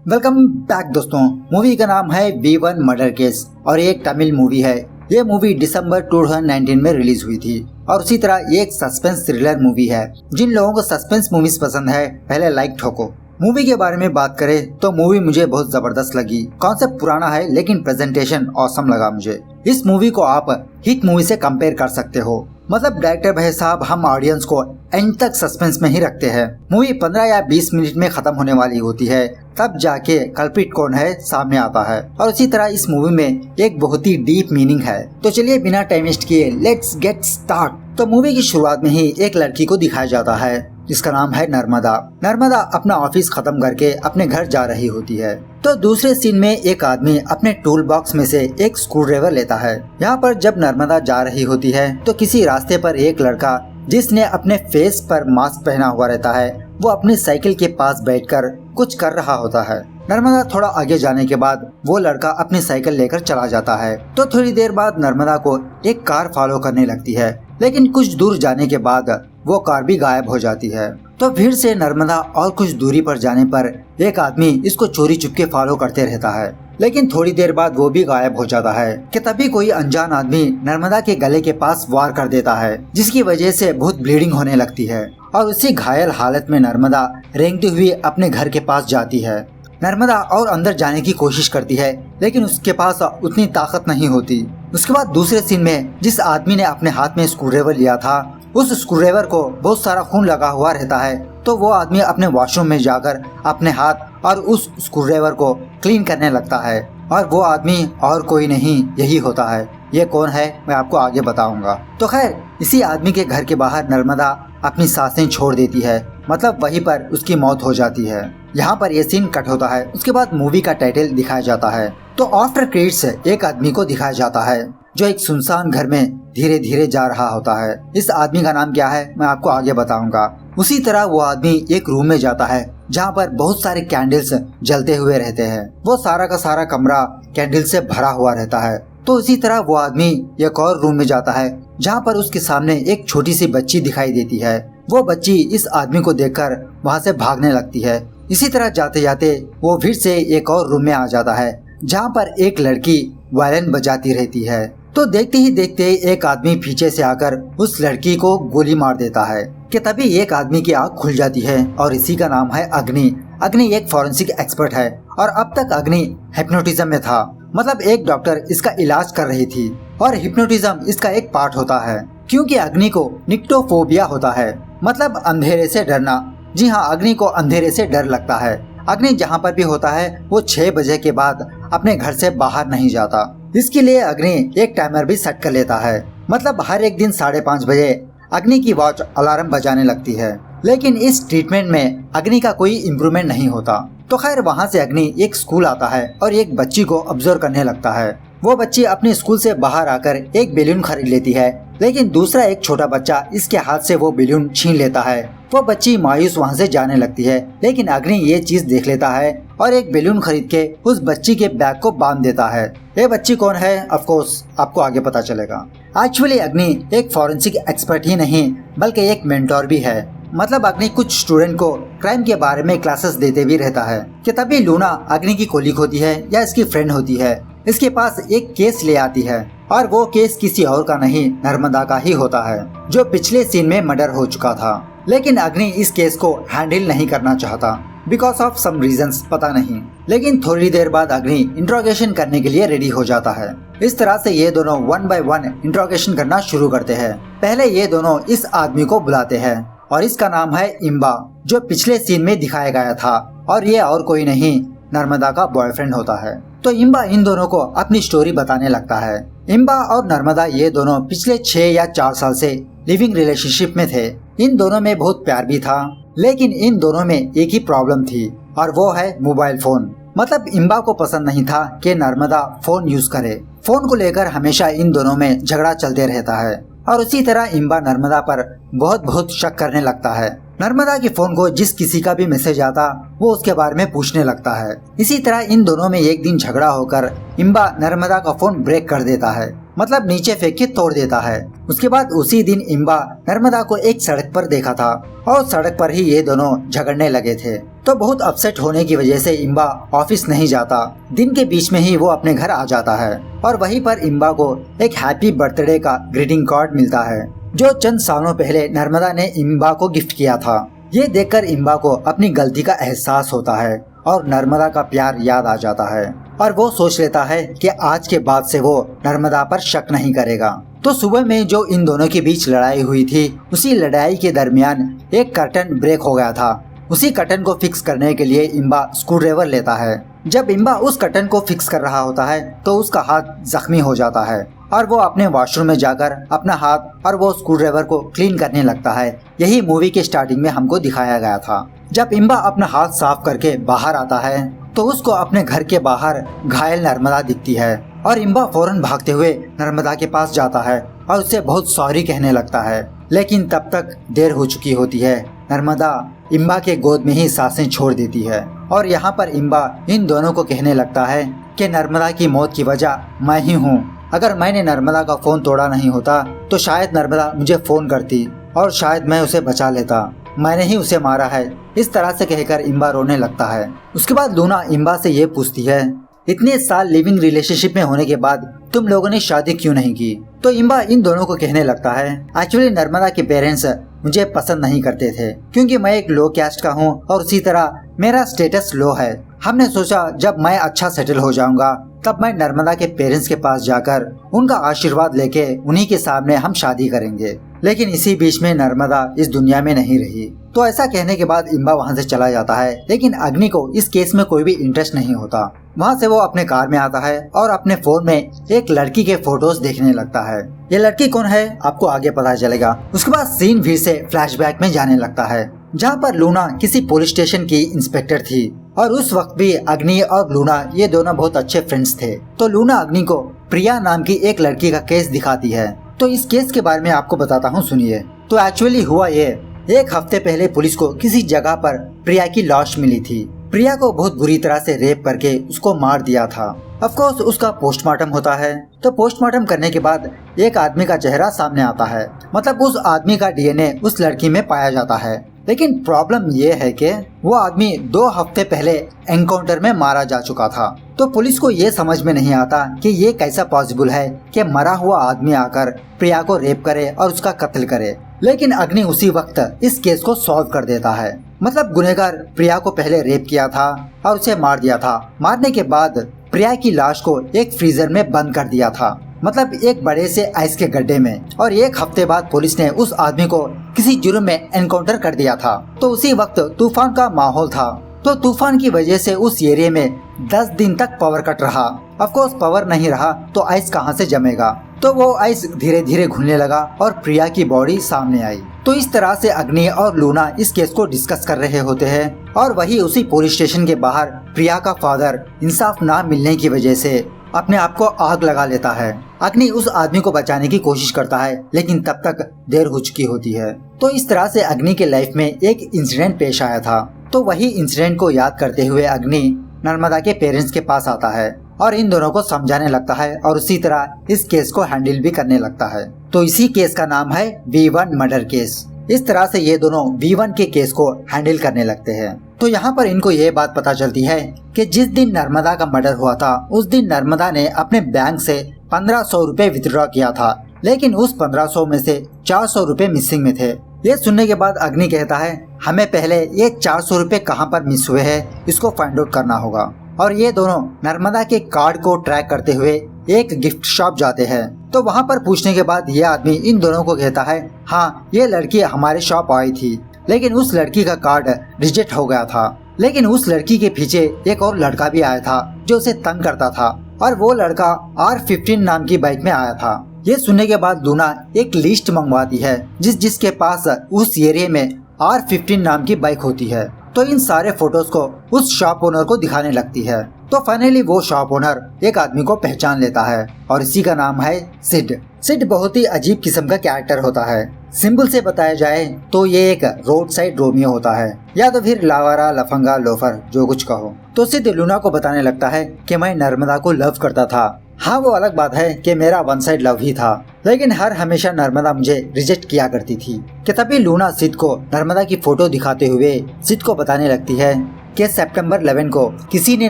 Welcome back दोस्तों। Movie का नाम है V1 मर्डर केस और ये एक तमिल मूवी है। ये मूवी दिसंबर 2019 में रिलीज हुई थी और उसी तरह ये एक सस्पेंस थ्रिलर मूवी है। जिन लोगों को सस्पेंस मूवीज पसंद है पहले लाइक ठोको। मूवी के बारे में बात करें तो मूवी मुझे बहुत जबरदस्त लगी। कॉन्सेप्ट पुराना है लेकिन प्रेजेंटेशन ऑसम लगा मुझे। इस मूवी को आप हिट मूवी से कंपेयर कर सकते हो। मतलब डायरेक्टर भाई साहब हम ऑडियंस को एंड तक सस्पेंस में ही रखते हैं। मूवी 15 या 20 मिनट में खत्म होने वाली होती है, तब जाके कल्प्रिट कौन है सामने आता है। और उसी तरह इस मूवी में एक बहुत ही डीप मीनिंग है। तो चलिए बिना टाइम वेस्ट किए लेट्स गेट स्टार्ट। तो मूवी की शुरुआत में ही एक लड़की को दिखाया जाता है जिसका नाम है नर्मदा। नर्मदा अपना ऑफिस खत्म करके अपने घर जा रही होती है। तो दूसरे सीन में एक आदमी अपने टूल बॉक्स में से एक स्क्रू ड्राइवर लेता है। यहाँ पर जब नर्मदा जा रही होती है तो किसी रास्ते पर एक लड़का जिसने अपने फेस पर मास्क पहना हुआ रहता है वो अपनी साइकिल के पास बैठकर कुछ कर रहा होता है। नर्मदा थोड़ा आगे जाने के बाद वो लड़का अपनी साइकिल लेकर चला जाता है। तो थोड़ी देर बाद नर्मदा को एक कार फॉलो करने लगती है, लेकिन कुछ दूर जाने के बाद वो कार भी गायब हो जाती है। तो फिर से नर्मदा और कुछ दूरी पर जाने पर एक आदमी इसको चोरी चुपके फॉलो करते रहता है, लेकिन थोड़ी देर बाद वो भी गायब हो जाता है कि तभी कोई अनजान आदमी नर्मदा के गले के पास वार कर देता है, जिसकी वजह से बहुत ब्लीडिंग होने लगती है। और उसी घायल हालत में नर्मदा रेंगती हुई अपने घर के पास जाती है। नर्मदा और अंदर जाने की कोशिश करती है लेकिन उसके पास उतनी ताकत नहीं होती। उसके बाद दूसरे सीन में जिस आदमी ने अपने हाथ में स्क्रूड्राइवर लिया था उस स्क्रूड्राइवर को बहुत सारा खून लगा हुआ रहता है। तो वो आदमी अपने वॉशरूम में जाकर अपने हाथ और उस स्क्रूड्राइवर को क्लीन करने लगता है। और वो आदमी और कोई नहीं यही होता है। ये कौन है मैं आपको आगे बताऊंगा। तो खैर इसी आदमी के घर के बाहर नर्मदा अपनी सांसें छोड़ देती है, मतलब वहीं पर उसकी मौत हो जाती है। यहाँ पर ये सीन कट होता है। उसके बाद मूवी का टाइटल दिखाया जाता है। तो आफ्टर क्रेडिट्स एक आदमी को दिखाया जाता है जो एक सुनसान घर में धीरे धीरे जा रहा होता है। इस आदमी का नाम क्या है मैं आपको आगे बताऊंगा। उसी तरह वो आदमी एक रूम में जाता है जहाँ पर बहुत सारे कैंडल्स जलते हुए रहते हैं। वो सारा का सारा कमरा कैंडल से भरा हुआ रहता है। तो इसी तरह वो आदमी एक और रूम में जाता है जहाँ पर उसके सामने एक छोटी सी बच्ची दिखाई देती है। वो बच्ची इस आदमी को देखकर वहाँ से भागने लगती है। इसी तरह जाते जाते वो फिर से एक और रूम में आ जाता है जहाँ पर एक लड़की वायलिन बजाती रहती है। तो देखते ही देखते एक आदमी पीछे से आकर उस लड़की को गोली मार देता है कि तभी एक आदमी की आँख खुल जाती है और इसी का नाम है अग्नि। अग्नि एक फॉरेंसिक एक्सपर्ट है और अब तक अग्नि हिप्नोटिज्म में था, मतलब एक डॉक्टर इसका इलाज कर रही थी और हिप्नोटिज्म इसका एक पार्ट होता है। क्योंकि अग्नि को निक्टोफोबिया होता है, मतलब अंधेरे से डरना। जी हाँ, अग्नि को अंधेरे से डर लगता है। अग्नि जहाँ पर भी होता है वो 6 बजे के बाद अपने घर से बाहर नहीं जाता। इसके लिए अग्नि एक टाइमर भी सेट कर लेता है, मतलब हर एक दिन 5:30 बजे अग्नि की वॉच अलार्म बजाने लगती है। लेकिन इस ट्रीटमेंट में अग्नि का कोई इम्प्रूवमेंट नहीं होता। तो खैर वहाँ से अग्नि एक स्कूल आता है और एक बच्ची को ऑब्जर्व करने लगता है। वो बच्ची अपने स्कूल से बाहर आकर एक बैलून खरीद लेती है, लेकिन दूसरा एक छोटा बच्चा इसके हाथ से वो बैलून छीन लेता है। वो बच्ची मायूस वहाँ से जाने लगती है, लेकिन अग्नि ये चीज देख लेता है और एक बैलून खरीद के उस बच्ची के बैग को बांध देता है। ये बच्ची कौन है ऑफ कोर्स आपको आगे पता चलेगा। एक्चुअली अग्नि एक फॉरेंसिक एक्सपर्ट ही नहीं बल्कि एक मेंटोर भी है। मतलब अग्नि कुछ स्टूडेंट को क्राइम के बारे में क्लासेस देते भी रहता है कि तभी लूना अग्नि की कोलीग होती है या इसकी फ्रेंड होती है। इसके पास एक केस ले आती है और वो केस किसी और का नहीं नर्मदा का ही होता है जो पिछले सीन में मर्डर हो चुका था। लेकिन अग्नि इस केस को हैंडल नहीं करना चाहता बिकॉज ऑफ सम रीजंस, पता नहीं। लेकिन थोड़ी देर बाद अग्नि इंट्रोगेशन करने के लिए रेडी हो जाता है। इस तरह से ये दोनों 1 by 1 इंट्रोगेशन करना शुरू करते हैं। पहले ये दोनों इस आदमी को बुलाते हैं और इसका नाम है इम्बा, जो पिछले सीन में दिखाया गया था और ये और कोई नहीं नर्मदा का बॉयफ्रेंड होता है। तो इम्बा इन दोनों को अपनी स्टोरी बताने लगता है। इम्बा और नर्मदा ये दोनों पिछले 6 या 4 साल से लिविंग रिलेशनशिप में थे। इन दोनों में बहुत प्यार भी था, लेकिन इन दोनों में एक ही प्रॉब्लम थी और वो है मोबाइल फोन। मतलब इम्बा को पसंद नहीं था कि नर्मदा फोन यूज करे। फोन को लेकर हमेशा इन दोनों में झगड़ा चलते रहता है और उसी तरह इम्बा नर्मदा पर बहुत शक करने लगता है। नर्मदा के फोन को जिस किसी का भी मैसेज आता वो उसके बारे में पूछने लगता है। इसी तरह इन दोनों में एक दिन झगड़ा होकर इम्बा नर्मदा का फोन ब्रेक कर देता है, मतलब नीचे फेंक के तोड़ देता है। उसके बाद उसी दिन इम्बा नर्मदा को एक सड़क पर देखा था और सड़क पर ही ये दोनों झगड़ने लगे थे। तो बहुत अपसेट होने की वजह से इम्बा ऑफिस नहीं जाता। दिन के बीच में ही वो अपने घर आ जाता है और वहीं पर इम्बा को एक हैप्पी बर्थडे का ग्रीटिंग कार्ड मिलता है जो चंद सालों पहले नर्मदा ने इम्बा को गिफ्ट किया था। ये देखकर इम्बा को अपनी गलती का एहसास होता है और नर्मदा का प्यार याद आ जाता है और वो सोच लेता है कि आज के बाद से वो नर्मदा पर शक नहीं करेगा। तो सुबह में जो इन दोनों के बीच लड़ाई हुई थी, उसी लड़ाई के दरमियान एक कर्टन ब्रेक हो गया था। उसी कर्टन को फिक्स करने के लिए इम्बा स्क्रूड्राइवर लेता है। जब इम्बा उस कर्टन को फिक्स कर रहा होता है तो उसका हाथ जख्मी हो जाता है और वो अपने वॉशरूम में जाकर अपना हाथ और वो स्क्रूड्राइवर को क्लीन करने लगता है। यही मूवी के स्टार्टिंग में हमको दिखाया गया था। जब इम्बा अपना हाथ साफ करके बाहर आता है तो उसको अपने घर के बाहर घायल नर्मदा दिखती है और इम्बा फौरन भागते हुए नर्मदा के पास जाता है और उसे बहुत सॉरी कहने लगता है। लेकिन तब तक देर हो चुकी होती है। नर्मदा इम्बा के गोद में ही सांसें छोड़ देती है और यहाँ पर इम्बा इन दोनों को कहने लगता है कि नर्मदा की मौत की वजह मैं ही हूँ। अगर मैंने नर्मदा का फोन तोड़ा नहीं होता तो शायद नर्मदा मुझे फोन करती और शायद मैं उसे बचा लेता। मैंने ही उसे मारा है। इस तरह से कहकर इम्बा रोने लगता है। उसके बाद लूना इम्बा से ये पूछती है, इतने साल लिविंग रिलेशनशिप में होने के बाद तुम लोगों ने शादी क्यों नहीं की? तो इम्बा इन दोनों को कहने लगता है, एक्चुअली नर्मदा के पेरेंट्स मुझे पसंद नहीं करते थे क्योंकि मैं एक लो कैस्ट का हूँ और उसी तरह मेरा स्टेटस लो है। हमने सोचा जब मैं अच्छा सेटल हो जाऊंगा तब मैं नर्मदा के पेरेंट्स के पास जाकर उनका आशीर्वाद लेके उन्हीं के सामने हम शादी करेंगे। लेकिन इसी बीच में नर्मदा इस दुनिया में नहीं रही। तो ऐसा कहने के बाद इम्बा वहाँ से चला जाता है। लेकिन अग्नि को इस केस में कोई भी इंटरेस्ट नहीं होता। वहाँ से वो अपने कार में आता है और अपने फोन में एक लड़की के फोटोज देखने लगता है। ये लड़की कौन है आपको आगे पता चलेगा। उसके बाद सीन फिर से फ्लैशबैक में जाने लगता है जहाँ पर लूना किसी पुलिस स्टेशन की इंस्पेक्टर थी और उस वक्त भी अग्नि और लूना ये दोनों बहुत अच्छे फ्रेंड्स थे। तो लूना अग्नि को प्रिया नाम की एक लड़की का केस दिखाती है। तो इस केस के बारे में आपको बताता हूँ, सुनिए। तो एक्चुअली हुआ ये, एक हफ्ते पहले पुलिस को किसी जगह पर प्रिया की लाश मिली थी। प्रिया को बहुत बुरी तरह से रेप करके उसको मार दिया था। ऑफ कोर्स उसका पोस्टमार्टम होता है। तो पोस्टमार्टम करने के बाद एक आदमी का चेहरा सामने आता है, मतलब उस आदमी का डीएनए उस लड़की में पाया जाता है। लेकिन प्रॉब्लम ये है कि वो आदमी 2 हफ्ते पहले एनकाउंटर में मारा जा चुका था। तो पुलिस को ये समझ में नहीं आता कि ये कैसा पॉसिबल है कि मरा हुआ आदमी आकर प्रिया को रेप करे और उसका कत्ल करे। लेकिन अग्नि उसी वक्त इस केस को सॉल्व कर देता है। मतलब गुनहगार प्रिया को पहले रेप किया था और उसे मार दिया था। मारने के बाद प्रिया की लाश को एक फ्रीजर में बंद कर दिया था, मतलब एक बड़े से आइस के गड्ढे में। और 1 हफ्ते बाद पुलिस ने उस आदमी को किसी जुर्म में एनकाउंटर कर दिया था। तो उसी वक्त तूफान का माहौल था। तो तूफान की वजह से उस एरिया में 10 दिन तक पावर कट रहा। ऑफ कोर्स पावर नहीं रहा तो आइस कहां से जमेगा। तो वो आइस धीरे धीरे घुलने लगा और प्रिया की बॉडी सामने आई। तो इस तरह से अग्नि और लूना इस केस को डिस्कस कर रहे होते हैं और वही उसी पुलिस स्टेशन के बाहर प्रिया का फादर इंसाफ ना मिलने की वजह से अपने आप को आग लगा लेता है। अग्नि उस आदमी को बचाने की कोशिश करता है लेकिन तब तक देर हो चुकी होती है। तो इस तरह से अग्नि के लाइफ में एक इंसिडेंट पेश आया था। तो वही इंसिडेंट को याद करते हुए अग्नि नर्मदा के पेरेंट्स के पास आता है और इन दोनों को समझाने लगता है और उसी तरह इस केस को हैंडल भी करने लगता है। तो इसी केस का नाम है V1 मर्डर केस। इस तरह से ये दोनों V1 के केस को हैंडल करने लगते हैं। तो यहाँ पर इनको ये बात पता चलती है कि जिस दिन नर्मदा का मर्डर हुआ था उस दिन नर्मदा ने अपने बैंक से 1500 रुपए विथड्रॉ किया था, लेकिन उस 1500 में से 400 रुपए मिसिंग में थे। ये सुनने के बाद अग्नि कहता है हमें पहले ये 400 रुपए कहाँ पर मिस हुए हैं इसको फाइंड आउट करना होगा। और ये दोनों नर्मदा के कार्ड को ट्रैक करते हुए एक गिफ्ट शॉप जाते हैं। तो वहाँ पर पूछने के बाद ये आदमी इन दोनों को कहता है हाँ ये लड़की हमारे शॉप आई थी, लेकिन उस लड़की का कार्ड रिजेक्ट हो गया था। लेकिन उस लड़की के पीछे एक और लड़का भी आया था जो उसे तंग करता था और वो लड़का R15 नाम की बाइक में आया था। ये सुनने के बाद लूना एक लिस्ट मंगवाती है जिसके पास उस एरिया में R15 नाम की बाइक होती है। तो इन सारे फोटोज को उस शॉप ओनर को दिखाने लगती है। तो फाइनली वो शॉप ओनर एक आदमी को पहचान लेता है और इसी का नाम है सिड। सिड बहुत ही अजीब किस्म का कैरेक्टर होता है। सिंपल से बताया जाए तो ये एक रोड साइड रोमियो होता है या तो फिर लावारा, लफंगा, लोफर, जो कुछ कहो। तो सिड लूना को बताने लगता है कि मैं नर्मदा को लव करता था। हाँ वो अलग बात है कि मेरा वन साइड लव ही था, लेकिन हर हमेशा नर्मदा मुझे रिजेक्ट किया करती थी। कि तभी लूना सिड को नर्मदा की फोटो दिखाते हुए सिड को बताने लगती है कि सितंबर 11 को किसी ने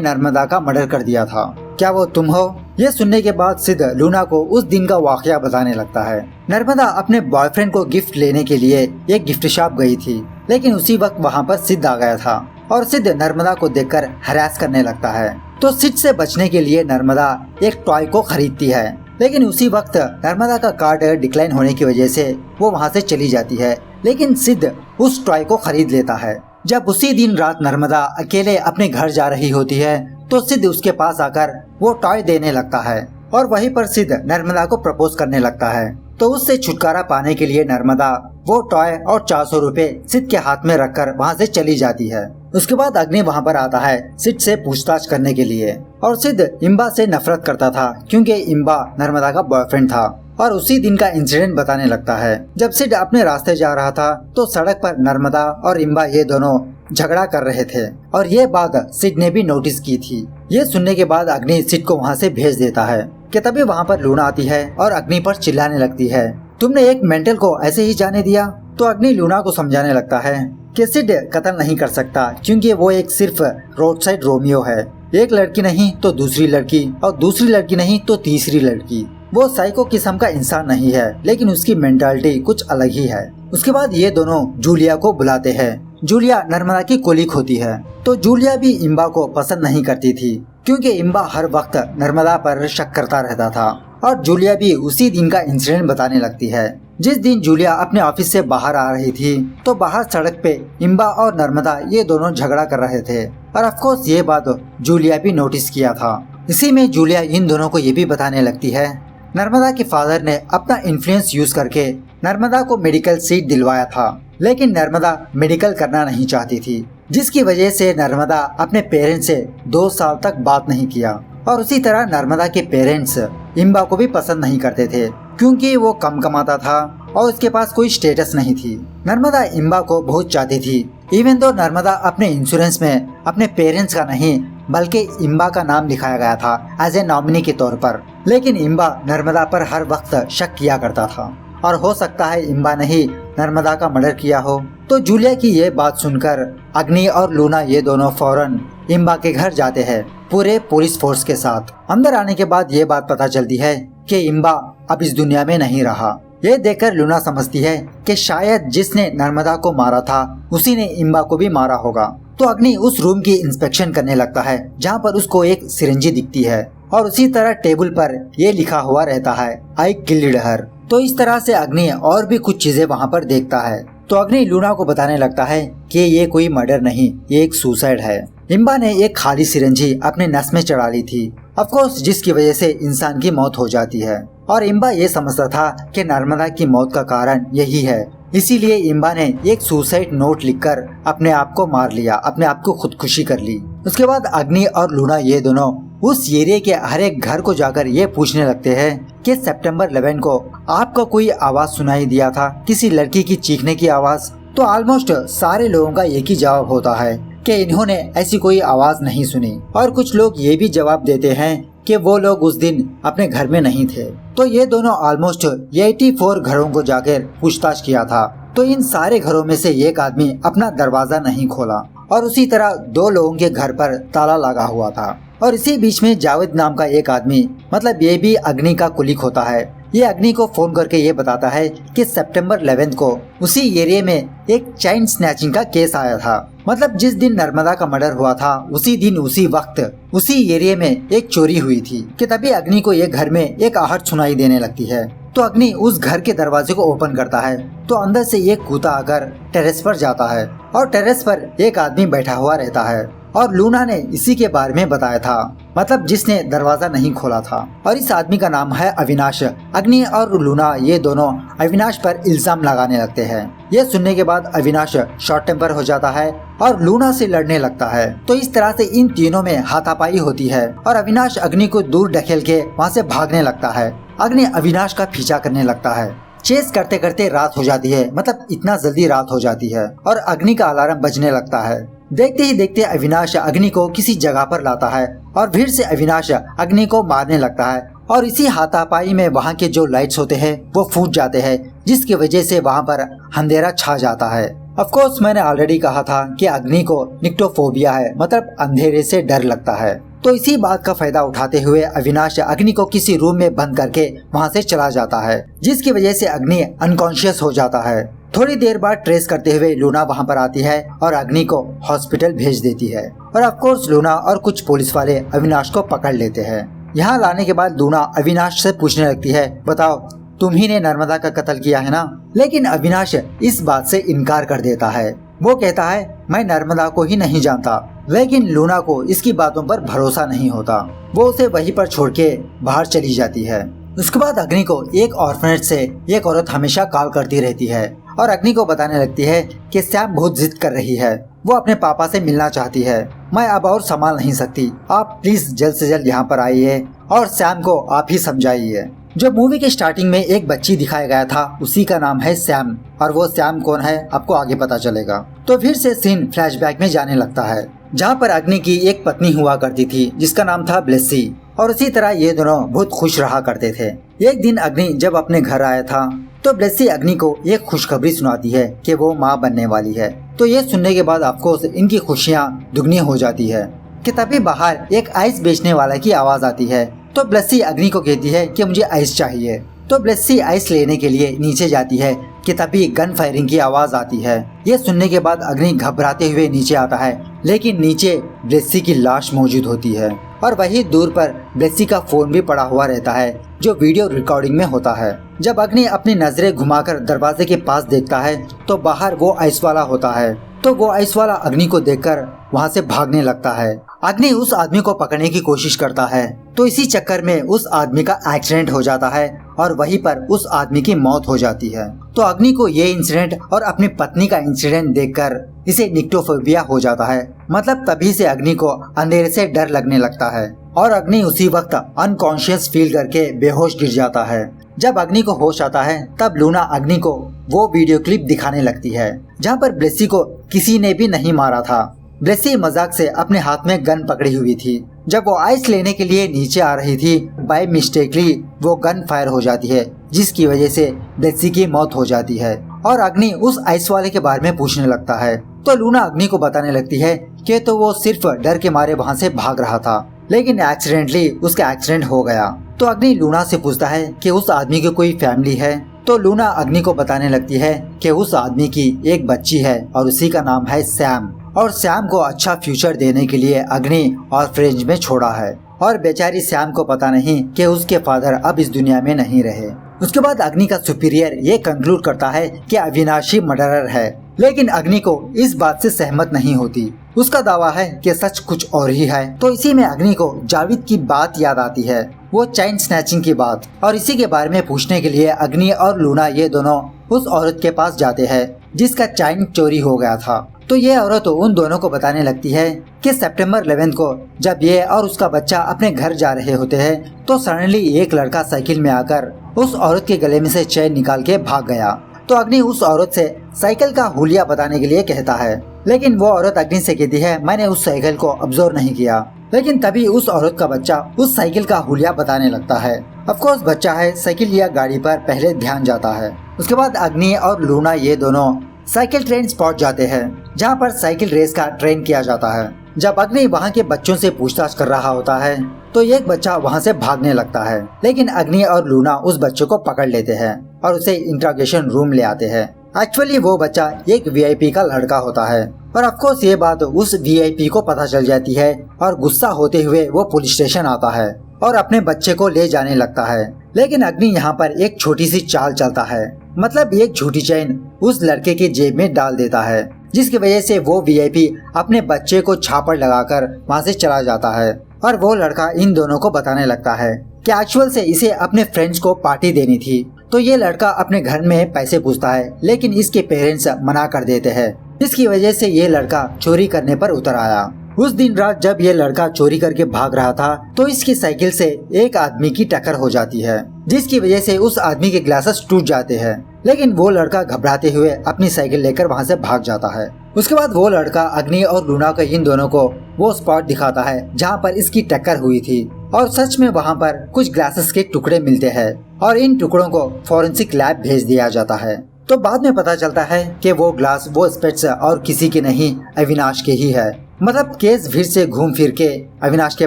नर्मदा का मर्डर कर दिया था। क्या वो तुम हो? ये सुनने के बाद सिद्ध लूना को उस दिन का वाकया बताने लगता है। नर्मदा अपने बॉयफ्रेंड को गिफ्ट लेने के लिए एक गिफ्ट शॉप गई थी, लेकिन उसी वक्त वहाँ पर सिद्ध आ गया था और सिद्ध नर्मदा को देखकर हरास करने लगता है। तो सिद्ध से बचने के लिए नर्मदा एक टॉय को खरीदती है, लेकिन उसी वक्त नर्मदा का कार्ड डिक्लाइन होने की वजह से वो वहाँ से चली जाती है, लेकिन सिद्ध उस टॉय को खरीद लेता है। जब उसी दिन रात नर्मदा अकेले अपने घर जा रही होती है तो सिद्ध उसके पास आकर वो टॉय देने लगता है और वहीं पर सिद्ध नर्मदा को प्रपोज करने लगता है। तो उससे छुटकारा पाने के लिए नर्मदा वो टॉय और 400 रुपए सिद्ध के हाथ में रखकर वहाँ से चली जाती है। उसके बाद अग्नि वहाँ पर आता है सिद्ध से पूछताछ करने के लिए और सिद्ध इम्बा से नफरत करता था क्योंकि इम्बा नर्मदा का बॉयफ्रेंड था और उसी दिन का इंसिडेंट बताने लगता है। जब सिद्ध अपने रास्ते जा रहा था तो सड़क पर नर्मदा और इम्बा ये दोनों झगड़ा कर रहे थे और ये बात सिद्ध ने भी नोटिस की थी। ये सुनने के बाद अग्नि सिद्ध को वहाँ से भेज देता है कि तभी वहाँ पर लूना आती है और अग्नि पर चिल्लाने लगती है, तुमने एक मेंटल को ऐसे ही जाने दिया? तो अग्नि लूना को समझाने लगता है कि सिद्ध कत्ल नहीं कर सकता क्योंकि वो एक सिर्फ रोड साइड रोमियो है। एक लड़की नहीं तो दूसरी लड़की और दूसरी लड़की नहीं तो तीसरी लड़की। वो साइको किस्म का इंसान नहीं है, लेकिन उसकी मेंटालिटी कुछ अलग ही है। उसके बाद ये दोनों जूलिया को बुलाते हैं। जूलिया नर्मदा की कोलीग होती है। तो जूलिया भी इम्बा को पसंद नहीं करती थी क्योंकि इम्बा हर वक्त नर्मदा पर शक करता रहता था और जूलिया भी उसी दिन का इंसिडेंट बताने लगती है। जिस दिन जूलिया अपने ऑफिस से बाहर आ रही थी तो बाहर सड़क पे इम्बा और नर्मदा ये दोनों झगड़ा कर रहे थे और ऑफकोर्स ये बात जूलिया भी नोटिस किया था। इसी में जूलिया इन दोनों को ये भी बताने लगती है नर्मदा के फादर ने अपना इन्फ्लुएंस यूज करके नर्मदा को मेडिकल सीट दिलवाया था, लेकिन नर्मदा मेडिकल करना नहीं चाहती थी, जिसकी वजह से नर्मदा अपने पेरेंट्स से 2 साल तक बात नहीं किया। और उसी तरह नर्मदा के पेरेंट्स इम्बा को भी पसंद नहीं करते थे क्योंकि वो कम कमाता था और उसके पास कोई स्टेटस नहीं थी। नर्मदा इम्बा को बहुत चाहती थी, इवन तो नर्मदा अपने इंश्योरेंस में अपने पेरेंट्स का नहीं बल्कि इम्बा का नाम लिखाया गया था एज ए नॉमिनी के तौर पर, लेकिन इम्बा नर्मदा पर हर वक्त शक किया करता था और हो सकता है इम्बा ने ही नर्मदा का मर्डर किया हो। तो जूलिया की ये बात सुनकर अग्नि और लूना ये दोनों फौरन इम्बा के घर जाते हैं पूरे पुलिस फोर्स के साथ। अंदर आने के बाद ये बात पता चलती है कि इम्बा अब इस दुनिया में नहीं रहा। ये देखकर लूना समझती है कि शायद जिसने नर्मदा को मारा था उसी ने इम्बा को भी मारा होगा। तो अग्नि उस रूम की इंस्पेक्शन करने लगता है जहाँ पर उसको एक सिरिंजी दिखती है और उसी तरह टेबल पर ये लिखा हुआ रहता है आई किल्ड हर। तो इस तरह से अग्नि और भी कुछ चीजें वहाँ पर देखता है। तो अग्नि लूना को बताने लगता है कि ये कोई मर्डर नहीं, ये एक सुसाइड है। इम्बा ने एक खाली सिरिंजी अपने नस में चढ़ा ली थी, ऑफकोर्स जिसकी वजह से इंसान की मौत हो जाती है और इम्बा ये समझता था कि नर्मदा की मौत का कारण यही है, इसीलिए इम्बा ने एक सुसाइड नोट लिखकर अपने आप को मार लिया, अपने आप को खुदकुशी कर ली। उसके बाद अग्नि और लूना ये दोनों उस एरिया के हर एक घर को जाकर ये पूछने लगते हैं कि सितंबर 11 को आपको कोई आवाज सुनाई दिया था, किसी लड़की की चीखने की आवाज? तो ऑलमोस्ट सारे लोगों का एक ही जवाब होता है कि इन्होंने ऐसी कोई आवाज नहीं सुनी और कुछ लोग ये भी जवाब देते हैं कि वो लोग उस दिन अपने घर में नहीं थे। तो ये दोनों ऑलमोस्ट 84 घरों को जाकर पूछताछ किया था। तो इन सारे घरों में से एक आदमी अपना दरवाजा नहीं खोला और उसी तरह 2 लोगों के घर पर ताला लगा हुआ था। और इसी बीच में जावेद नाम का एक आदमी, मतलब ये भी अग्नि का कुलीग होता है, ये अग्नि को फोन करके ये बताता है कि सितंबर 11 को उसी एरिया में एक चेन स्नैचिंग का केस आया था। मतलब जिस दिन नर्मदा का मर्डर हुआ था उसी दिन उसी वक्त उसी एरिया में एक चोरी हुई थी कि तभी अग्नि को ये घर में एक आहट सुनाई देने लगती है। तो अग्नि उस घर के दरवाजे को ओपन करता है तो अंदर से एक कुत्ता आकर टेरेस पर जाता है और टेरेस पर एक आदमी बैठा हुआ रहता है और लूना ने इसी के बारे में बताया था, मतलब जिसने दरवाजा नहीं खोला था। और इस आदमी का नाम है अविनाश। अग्नि और लूना ये दोनों अविनाश पर इल्जाम लगाने लगते हैं। ये सुनने के बाद अविनाश शॉर्ट टेम्पर हो जाता है और लूना से लड़ने लगता है। तो इस तरह से इन तीनों में हाथापाई होती है और अविनाश अग्नि को दूर ढकेल के वहाँ से भागने लगता है। अग्नि अविनाश का पीछा करने लगता है। चेस करते करते रात हो जाती है, मतलब इतना जल्दी रात हो जाती है और अग्नि का अलार्म बजने लगता है। देखते ही देखते अविनाश अग्नि को किसी जगह पर लाता है और फिर से अविनाश अग्नि को मारने लगता है और इसी हाथापाई में वहाँ के जो लाइट्स होते हैं वो फूट जाते हैं, जिसकी वजह से वहाँ पर अंधेरा छा जाता है। ऑफ कोर्स मैंने ऑलरेडी कहा था कि अग्नि को निक्टोफोबिया है, मतलब अंधेरे से डर लगता है। तो इसी बात का फायदा उठाते हुए अविनाश अग्नि को किसी रूम में बंद करके वहाँ से चला जाता है, जिसकी वजह से अग्नि अनकॉन्शियस हो जाता है। थोड़ी देर बाद ट्रेस करते हुए लूना वहाँ पर आती है और अग्नि को हॉस्पिटल भेज देती है। और ऑफ कोर्स लूना और कुछ पुलिस वाले अविनाश को पकड़ लेते हैं। यहाँ लाने के बाद लूना अविनाश से पूछने लगती है, बताओ तुम ही ने नर्मदा का कत्ल किया है ना? लेकिन अविनाश इस बात से इनकार कर देता है। वो कहता है मैं नर्मदा को ही नहीं जानता। लेकिन लूना को इसकी बातों पर भरोसा नहीं होता। वो उसे वहीं पर छोड़ के बाहर चली जाती है। उसके बाद अग्नि को एक ऑर्फनेज से एक औरत हमेशा कॉल करती रहती है और अग्नि को बताने लगती है कि सैम बहुत जिद कर रही है, वो अपने पापा से मिलना चाहती है, मैं अब और संभाल नहीं सकती, आप प्लीज जल्द से जल्द यहाँ पर आइए और सैम को आप ही समझाइए। जो मूवी के स्टार्टिंग में एक बच्ची दिखाया गया था उसी का नाम है सैम, और वो सैम कौन है आपको आगे पता चलेगा। तो फिर से सीन फ्लैशबैक में जाने लगता है, जहाँ पर अग्नि की एक पत्नी हुआ करती थी जिसका नाम था ब्लेसी, और उसी तरह ये दोनों बहुत खुश रहा करते थे। एक दिन अग्नि जब अपने घर आया था तो ब्लेसी अग्नि को एक खुशखबरी सुनाती है कि वो माँ बनने वाली है। तो ये सुनने के बाद ऑफकोर्स इनकी खुशियाँ दुगनी हो जाती है कि तभी बाहर एक आइस बेचने वाला की आवाज आती है। तो ब्लेसी अग्नि को कहती है कि मुझे आइस चाहिए। तो ब्लेसी आइस लेने के लिए नीचे जाती है कि तभी गन फायरिंग की आवाज आती है। ये सुनने के बाद अग्नि घबराते हुए नीचे आता है, लेकिन नीचे ब्लेसी की लाश मौजूद होती है और वहीं दूर पर ब्लेसी का फोन भी पड़ा हुआ रहता है जो वीडियो रिकॉर्डिंग में होता है। जब अग्नि अपनी नजरें घुमाकर दरवाजे के पास देखता है तो बाहर वो आइस वाला होता है। तो वो आइस वाला अग्नि को देखकर वहाँ से भागने लगता है। अग्नि उस आदमी को पकड़ने की कोशिश करता है, तो इसी चक्कर में उस आदमी का एक्सीडेंट हो जाता है और वहीं पर उस आदमी की मौत हो जाती है। तो अग्नि को ये इंसिडेंट और अपनी पत्नी का इंसिडेंट देखकर इसे निक्टोफोबिया हो जाता है, मतलब तभी से अग्नि को अंधेरे से डर लगने लगता है और अग्नि उसी वक्त अनकॉन्शियस फील करके बेहोश गिर जाता है। जब अग्नि को होश आता है तब लूना अग्नि को वो वीडियो क्लिप दिखाने लगती है जहाँ पर ब्लेसी को किसी ने भी नहीं मारा था। ब्लेसी मजाक से अपने हाथ में गन पकड़ी हुई थी। जब वो आइस लेने के लिए नीचे आ रही थी बाय मिस्टेकली वो गन फायर हो जाती है, जिसकी वजह से ब्लेसी की मौत हो जाती है और अग्नि उस आइस वाले के बारे में पूछने लगता है। तो लूना अग्नि को बताने लगती है कि तो वो सिर्फ डर के मारे वहाँ से भाग रहा था, लेकिन एक्सीडेंटली उसका एक्सीडेंट हो गया। तो अग्नि लूना से पूछता है कि उस आदमी की कोई फैमिली है। तो लूना अग्नि को बताने लगती है कि उस आदमी की एक बच्ची है और उसी का नाम है सैम, और सैम को अच्छा फ्यूचर देने के लिए अग्नि ऑर्फनेज में छोड़ा है और बेचारी सैम को पता नहीं कि उसके फादर अब इस दुनिया में नहीं रहे। उसके बाद अग्नि का सुपीरियर ये कंक्लूड करता है कि अविनाशी मर्डरर है, लेकिन अग्नि को इस बात से सहमत नहीं होती। उसका दावा है कि सच कुछ और ही है। तो इसी में अग्नि को जावेद की बात याद आती है, वो चैन स्नैचिंग की बात, और इसी के बारे में पूछने के लिए अग्नि और लूना ये दोनों उस औरत के पास जाते हैं जिसका चैन चोरी हो गया था। तो ये औरत उन दोनों को बताने लगती है कि सितंबर 11 को जब ये और उसका बच्चा अपने घर जा रहे होते हैं तो सडनली एक लड़का साइकिल में आकर उस औरत के गले में से चैन निकाल के भाग गया। तो अग्नि उस औरत से साइकिल का हुलिया बताने के लिए कहता है, लेकिन वो औरत अग्नि से कहती है मैंने उस साइकिल को ऑब्जर्व नहीं किया। लेकिन तभी उस औरत का बच्चा उस साइकिल का हुलिया बताने लगता है। ऑफकोर्स बच्चा है, साइकिल या गाड़ी पर पहले ध्यान जाता है। उसके बाद अग्नि और लूना ये दोनों साइकिल ट्रेन पहुंच जाते हैं जहां पर साइकिल रेस का ट्रेन किया जाता है। जब अग्नि वहां के बच्चों से पूछताछ कर रहा होता है तो एक बच्चा वहां से भागने लगता है, लेकिन अग्नि और लूना उस बच्चे को पकड़ लेते हैं और उसे इंट्रोगेशन रूम ले आते हैं। एक्चुअली वो बच्चा एक वीआईपी का लड़का होता है और ऑफकोर्स ये बात उस वीआईपी को पता चल जाती है और गुस्सा होते हुए वो पुलिस स्टेशन आता है और अपने बच्चे को ले जाने लगता है। लेकिन अग्नि यहाँ पर एक छोटी सी चाल चलता है, मतलब एक झूठी चेन उस लड़के के जेब में डाल देता है, जिसकी वजह से वो वीआईपी अपने बच्चे को छापड़ लगाकर वहाँ से चला जाता है। और वो लड़का इन दोनों को बताने लगता है कि एक्चुअल से इसे अपने फ्रेंड्स को पार्टी देनी थी। तो ये लड़का अपने घर में पैसे पूछता है, लेकिन इसके पेरेंट्स मना कर देते हैं, जिसकी वजह से ये लड़का चोरी करने पर उतर आया। उस दिन रात जब ये लड़का चोरी करके भाग रहा था तो इसकी साइकिल से एक आदमी की टक्कर हो जाती है, जिसकी वजह से उस आदमी के ग्लासेस टूट जाते हैं। लेकिन वो लड़का घबराते हुए अपनी साइकिल लेकर वहाँ से भाग जाता है। उसके बाद वो लड़का अग्नि और लूना को इन दोनों को वो स्पॉट दिखाता है जहाँ पर इसकी टक्कर हुई थी और सच में वहाँ पर कुछ ग्लासेस के टुकड़े मिलते हैं और इन टुकड़ों को फॉरेंसिक लैब भेज दिया जाता है। तो बाद में पता चलता है कि वो ग्लास, वो स्पेट्स और किसी के नहीं, अविनाश के ही है। मतलब केस फिर से घूम फिर के अविनाश के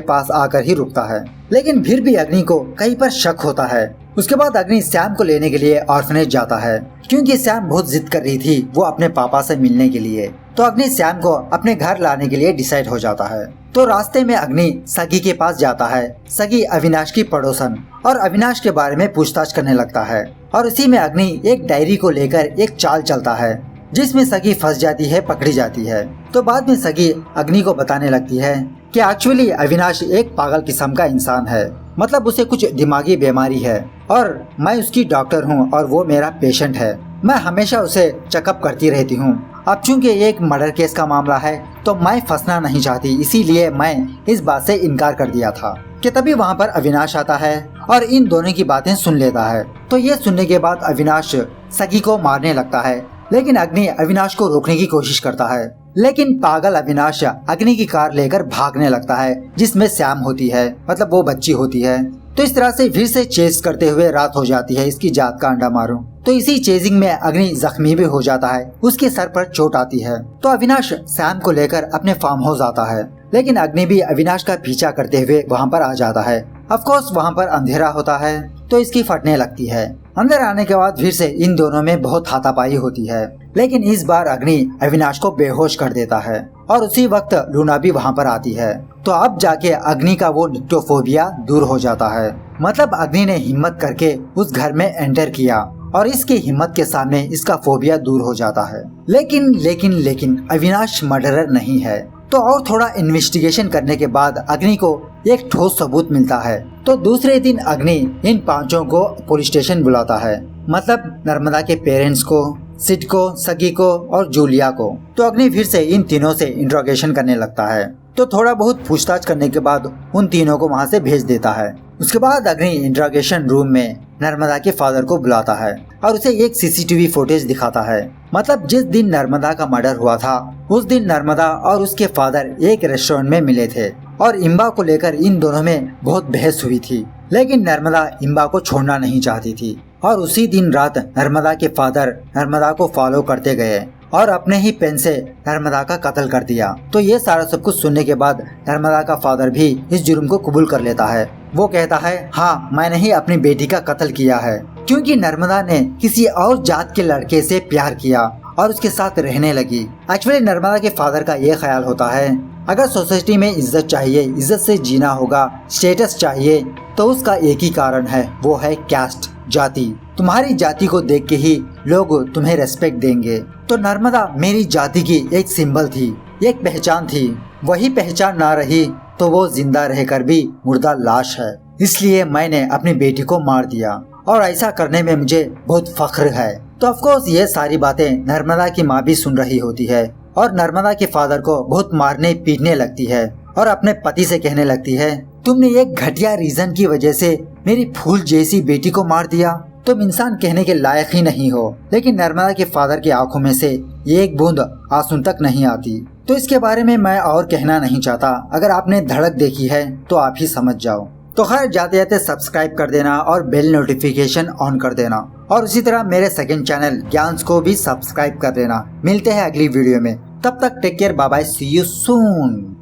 पास आकर ही रुकता है, लेकिन फिर भी अग्नि को कहीं पर शक होता है। उसके बाद अग्नि सैम को लेने के लिए ऑर्फनेज जाता है, क्योंकि सैम बहुत जिद कर रही थी वो अपने पापा से मिलने के लिए। तो अग्नि सैम को अपने घर लाने के लिए डिसाइड हो जाता है। तो रास्ते में अग्नि सगी के पास जाता है। सगी अविनाश की पड़ोसन, और अविनाश के बारे में पूछताछ करने लगता है। और इसी में अग्नि एक डायरी को लेकर एक चाल चलता है जिसमें सगी फंस जाती है, पकड़ी जाती है। तो बाद में सगी अग्नि को बताने लगती है कि एक्चुअली अविनाश एक पागल किस्म का इंसान है, मतलब उसे कुछ दिमागी बीमारी है और मैं उसकी डॉक्टर हूँ और वो मेरा पेशेंट है। मैं हमेशा उसे चेकअप करती रहती हूँ। अब चूंकि एक मर्डर केस का मामला है तो मैं फंसना नहीं चाहती, इसीलिए मैं इस बात से इनकार कर दिया था। कि तभी वहाँ पर अविनाश आता है और इन दोनों की बातें सुन लेता है। तो ये सुनने के बाद अविनाश सगी को मारने लगता है, लेकिन अग्नि अविनाश को रोकने की कोशिश करता है। लेकिन पागल अविनाश अग्नि की कार लेकर भागने लगता है, जिसमें सैम होती है, मतलब वो बच्ची होती है। तो इस तरह से फिर से चेस करते हुए रात हो जाती है, इसकी जात का अंडा मारूं। तो इसी चेजिंग में अग्नि जख्मी भी हो जाता है, उसके सर पर चोट आती है। तो अविनाश सैम को लेकर अपने फार्म हाउस आता है, लेकिन अग्नि भी अविनाश का पीछा करते हुए वहाँ पर आ जाता है। ऑफ कोर्स वहाँ पर अंधेरा होता है तो इसकी फटने लगती है। अंदर आने के बाद फिर से इन दोनों में बहुत हाथापाई होती है, लेकिन इस बार अग्नि अविनाश को बेहोश कर देता है और उसी वक्त लूना भी वहाँ पर आती है। तो अब जाके अग्नि का वो निक्टोफोबिया दूर हो जाता है। मतलब अग्नि ने हिम्मत करके उस घर में एंटर किया और इसकी हिम्मत के सामने इसका फोबिया दूर हो जाता है। लेकिन अविनाश मर्डरर नहीं है। तो और थोड़ा इन्वेस्टिगेशन करने के बाद अग्नि को एक ठोस सबूत मिलता है। तो दूसरे दिन अग्नि इन पांचों को पुलिस स्टेशन बुलाता है, मतलब नर्मदा के पेरेंट्स को, सिड को, सगी को और जूलिया को। तो अग्नि फिर से इन तीनों से इंट्रोगेशन करने लगता है। तो थोड़ा बहुत पूछताछ करने के बाद उन तीनों को वहाँ से भेज देता है। उसके बाद अग्नि इंट्रोगेशन रूम में नर्मदा के फादर को बुलाता है और उसे एक सीसीटीवी फुटेज दिखाता है। मतलब जिस दिन नर्मदा का मर्डर हुआ था उस दिन नर्मदा और उसके फादर एक रेस्टोरेंट में मिले थे और इम्बा को लेकर इन दोनों में बहुत बहस हुई थी, लेकिन नर्मदा इम्बा को छोड़ना नहीं चाहती थी। और उसी दिन रात नर्मदा के फादर नर्मदा को फॉलो करते गए और अपने ही पेन से नर्मदा का कत्ल कर दिया। तो ये सारा सब कुछ सुनने के बाद नर्मदा का फादर भी इस जुर्म को कबूल कर लेता है। वो कहता है, हाँ मैंने ही अपनी बेटी का कत्ल किया है, क्योंकि नर्मदा ने किसी और जात के लड़के से प्यार किया और उसके साथ रहने लगी। एक्चुअली नर्मदा के फादर का ये ख्याल होता है, अगर सोसाइटी में इज्जत चाहिए, इज्जत से जीना होगा, स्टेटस चाहिए, तो उसका एक ही कारण है, वो है कास्ट, जाति। तुम्हारी जाति को देख के ही लोग तुम्हें रेस्पेक्ट देंगे। तो नर्मदा मेरी जाति की एक सिंबल थी, एक पहचान थी। वही पहचान ना रही तो वो जिंदा रहकर भी मुर्दा लाश है। इसलिए मैंने अपनी बेटी को मार दिया और ऐसा करने में मुझे बहुत फख्र है। तो ऑफकोर्स ये सारी बातें नर्मदा की माँ भी सुन रही होती है और नर्मदा के फादर को बहुत मारने पीटने लगती है और अपने पति से कहने लगती है, तुमने एक घटिया रीजन की वजह से मेरी फूल जैसी बेटी को मार दिया, तुम इंसान कहने के लायक ही नहीं हो। लेकिन नर्मदा के फादर की आंखों में से एक बूंद आंसू तक नहीं आती। तो इसके बारे में मैं और कहना नहीं चाहता, अगर आपने धड़क देखी है तो आप ही समझ जाओ। तो खैर जाते जाते सब्सक्राइब कर देना और बेल नोटिफिकेशन ऑन कर देना, और उसी तरह मेरे सेकंड चैनल ज्ञान्स को भी सब्सक्राइब कर देना। मिलते हैं अगली वीडियो में, तब तक take care, bye bye, see you soon.